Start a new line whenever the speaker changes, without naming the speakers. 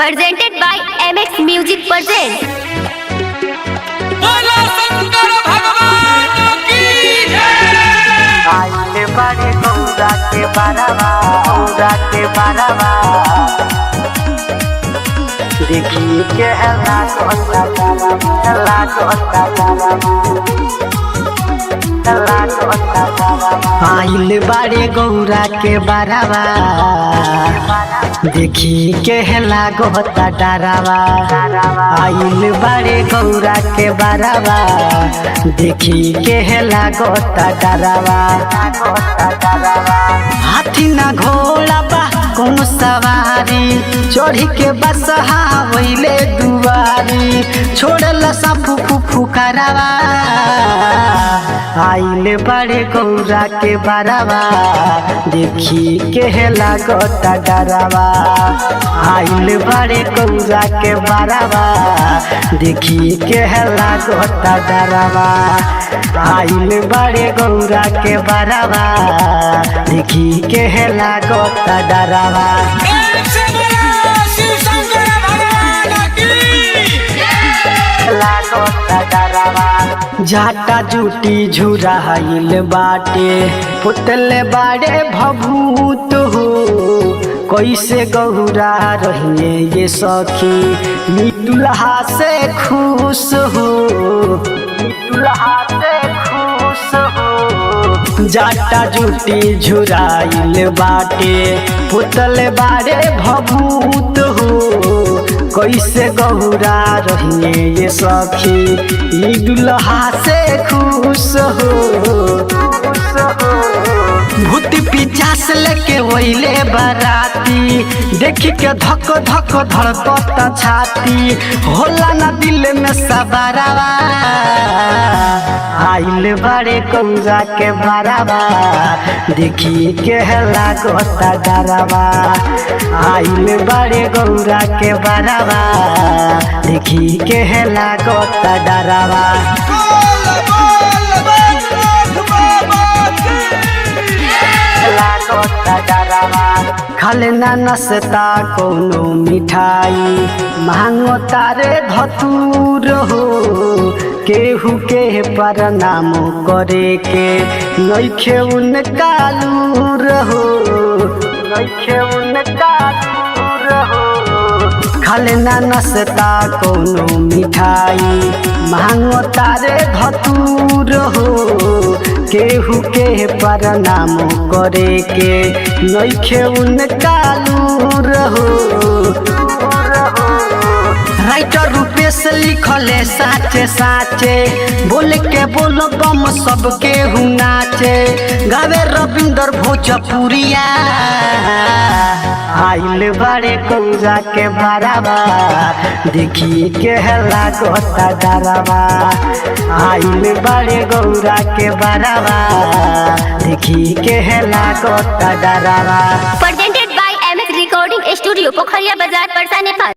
presented by MX Music presents।
बोलो शंकर भगवान की जय।
आइले बड़े गौरा के बारवा, गौरा के बारवा देखिए के हल्ला कोता बारवा, हल्ला कोता बारवा, हल्ला कोता बारवा। आइले बड़े गौरा के बारवा देखी के हल्ला कोता डरावा। आइल बड़े गौरा के बारवा देखी के हल्ला कोता डरावा। हाथी ना घोड़ा बा कोनो सवारी, चढ़ी के बसहा वैले दुआरी, छोड़ला सा फुफु फुकरावा। आइल बड़े गौरा के बारवा देखी के हल्ला कोता डरावा। आइल बड़े गौरा के बारवा देखी के हल्ला कोता डरावा। आइल बड़े गौरा के बारवा देखी के हल्ला कोता डरावा।
प्रेम से बोलो शिव शंकर भगवान की
हल्ला कोता डरावा। जाटा जूटी झुराइल बाटे पुतले बाड़े भभूत हो, कैसे गौरा रहिए ये सखी मितुलहा से खुश हो, मितुलहा से खुश हो। जाटा जूटी झुराइल बाटे पुतले बाड़े भभूत हो, कैसे गौरा रहिए ये सखी ई दुल्हा से खुश हो। भूत पिचास लेके वैले बाराती, देखी के धक धक धड़कता छाती, होला ना दिल में सवारवा। आइल बड़े गौरा के बारवा देखी के हल्ला कोता डरावा। आइल बड़े गौरा के बारवा देखी के हल्ला कोता डरावा।
बोल बोल बैकुंठ बाबा की
हल्ला कोता डरावा। खाले ना नसता कोनो मिठाई, मांगो तारे धतूर हो, केहू के प्रणाम करे के नइखे उनका लूर हो, नइखे उनका लूर हो। खाले ना नसता कोनो मिठाई, मांगो तारे धतूर हो, केहू के प्रणाम करे के नइखे उनका लूर हो। राइटर रूपेश लिखले साचे साचे, बोल के बोलो बम सबके हूँ नाचे, गावे रविंदर भोजपुरिया। आइल बड़े गौरा के बारवा देखी के हल्ला कोता डरावा। आइल बड़े गौरा के बारवा देखी के हल्ला कोता डरावा।
presented by MX Recording Studio, पोखरिया बाजार, परसा, नेपाल।